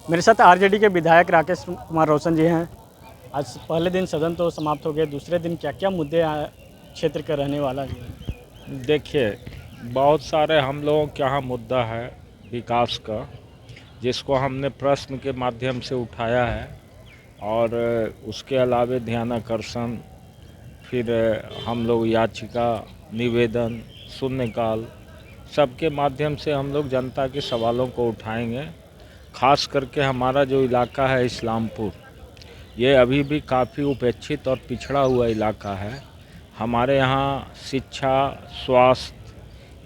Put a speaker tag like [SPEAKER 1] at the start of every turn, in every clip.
[SPEAKER 1] मेरे साथ आरजेडी के विधायक राकेश कुमार रोशन जी हैं। आज पहले दिन सदन तो समाप्त हो गए, दूसरे दिन क्या क्या मुद्दे क्षेत्र का रहने वाला है?
[SPEAKER 2] देखिए, बहुत सारे हम लोगों के यहाँ मुद्दा है विकास का, जिसको हमने प्रश्न के माध्यम से उठाया है। और उसके अलावे ध्यानाकर्षण, फिर हम लोग याचिका, निवेदन, शून्यकाल, सबके माध्यम से हम लोग जनता के सवालों को उठाएंगे। खास करके हमारा जो इलाका है इस्लामपुर, ये अभी भी काफ़ी उपेक्षित और पिछड़ा हुआ इलाका है। हमारे यहाँ शिक्षा, स्वास्थ्य,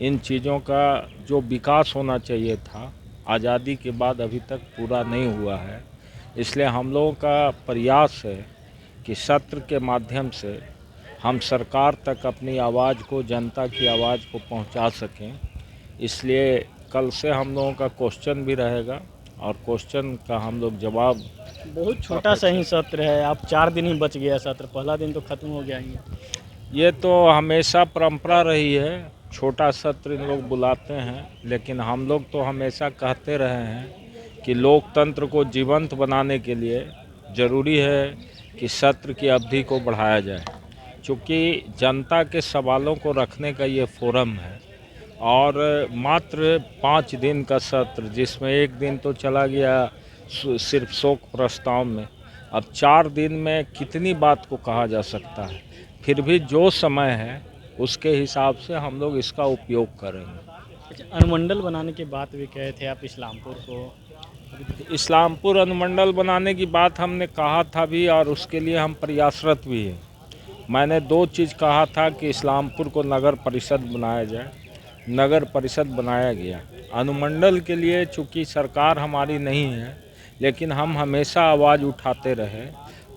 [SPEAKER 2] इन चीज़ों का जो विकास होना चाहिए था आज़ादी के बाद अभी तक पूरा नहीं हुआ है। इसलिए हम लोगों का प्रयास है कि सत्र के माध्यम से हम सरकार तक अपनी आवाज़ को, जनता की आवाज़ को पहुंचा सकें। इसलिए कल से हम लोगों का क्वेश्चन भी रहेगा और क्वेश्चन का हम लोग जवाब।
[SPEAKER 1] बहुत छोटा सा ही सत्र है, अब 4 दिन ही बच गया सत्र, पहला दिन तो खत्म हो गया ही।
[SPEAKER 2] ये तो हमेशा परंपरा रही है, छोटा सत्र इन लोग बुलाते हैं, लेकिन हम लोग तो हमेशा कहते रहे हैं कि लोकतंत्र को जीवंत बनाने के लिए ज़रूरी है कि सत्र की अवधि को बढ़ाया जाए। चूँकि जनता के सवालों को रखने का ये फोरम है और मात्र 5 दिन का सत्र, जिसमें एक दिन तो चला गया सिर्फ शोक प्रस्ताव में, अब 4 दिन में कितनी बात को कहा जा सकता है। फिर भी जो समय है उसके हिसाब से हम लोग इसका उपयोग करेंगे।
[SPEAKER 1] अच्छा, अनुमंडल बनाने की बात भी कहे थे आप इस्लामपुर को।
[SPEAKER 2] इस्लामपुर अनुमंडल बनाने की बात हमने कहा था भी और उसके लिए हम प्रयासरत भी हैं। मैंने 2 चीज़ कहा था कि इस्लामपुर को नगर परिषद बनाया जाए, नगर परिषद बनाया गया। अनुमंडल के लिए चूँकि सरकार हमारी नहीं है, लेकिन हम हमेशा आवाज़ उठाते रहे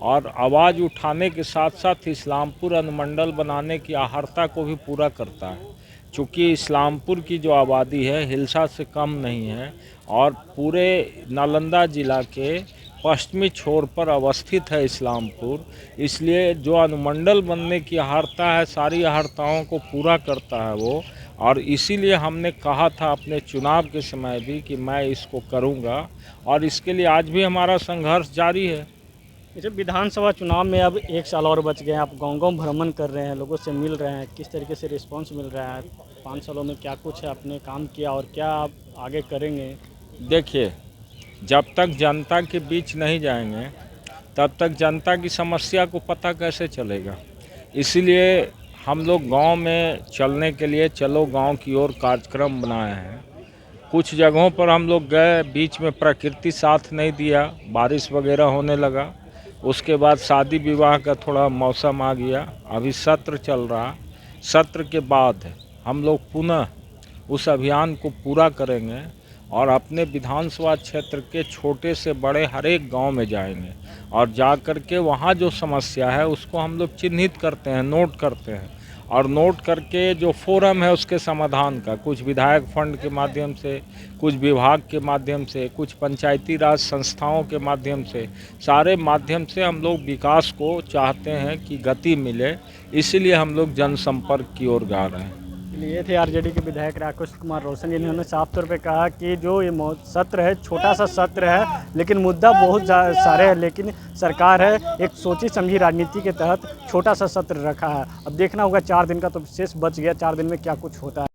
[SPEAKER 2] और आवाज़ उठाने के साथ साथ इस्लामपुर अनुमंडल बनाने की आहर्ता को भी पूरा करता है। चूँकि इस्लामपुर की जो आबादी है हिल्सा से कम नहीं है और पूरे नालंदा ज़िला के पश्चिमी छोर पर अवस्थित है इस्लामपुर, इसलिए जो अनुमंडल बनने की आहर्ता है सारी आहर्ताओं को पूरा करता है वो। और इसीलिए हमने कहा था अपने चुनाव के समय भी कि मैं इसको करूंगा और इसके लिए आज भी हमारा संघर्ष जारी है।
[SPEAKER 1] जैसे विधानसभा चुनाव में अब 1 साल और बच गए हैं, आप गांव-गांव भ्रमण कर रहे हैं, लोगों से मिल रहे हैं, किस तरीके से रिस्पांस मिल रहा है? 5 सालों में क्या कुछ है आपने काम किया और क्या आप आगे करेंगे?
[SPEAKER 2] देखिए, जब तक जनता के बीच नहीं जाएंगे तब तक जनता की समस्या को पता कैसे चलेगा। इसीलिए हम लोग गांव में चलने के लिए चलो गांव की ओर कार्यक्रम बनाए हैं। कुछ जगहों पर हम लोग गए, बीच में प्रकृति साथ नहीं दिया, बारिश वगैरह होने लगा। उसके बाद शादी विवाह का थोड़ा मौसम आ गया। अभी सत्र चल रहा, सत्र के बाद हम लोग पुनः उस अभियान को पूरा करेंगे और अपने विधानसभा क्षेत्र के छोटे से बड़े हर एक गाँव में जाएंगे और जा कर के वहाँ जो समस्या है उसको हम लोग चिन्हित करते हैं, नोट करते हैं और नोट करके जो फोरम है उसके समाधान का, कुछ विधायक फंड के माध्यम से, कुछ विभाग के माध्यम से, कुछ पंचायती राज संस्थाओं के माध्यम से, सारे माध्यम से हम लोग विकास को चाहते हैं कि गति मिले। इसीलिए हम लोग जनसंपर्क की ओर जा रहे हैं।
[SPEAKER 1] ये थे आरजेडी के विधायक राकेश कुमार रोशन, जिन्होंने साफ तौर पे कहा कि जो ये सत्र है छोटा सा सत्र है, लेकिन मुद्दा बहुत सारे हैं, लेकिन सरकार है एक सोची समझी राजनीति के तहत छोटा सा सत्र रखा है। अब देखना होगा 4 दिन का तो शेष बच गया, 4 दिन में क्या कुछ होता है।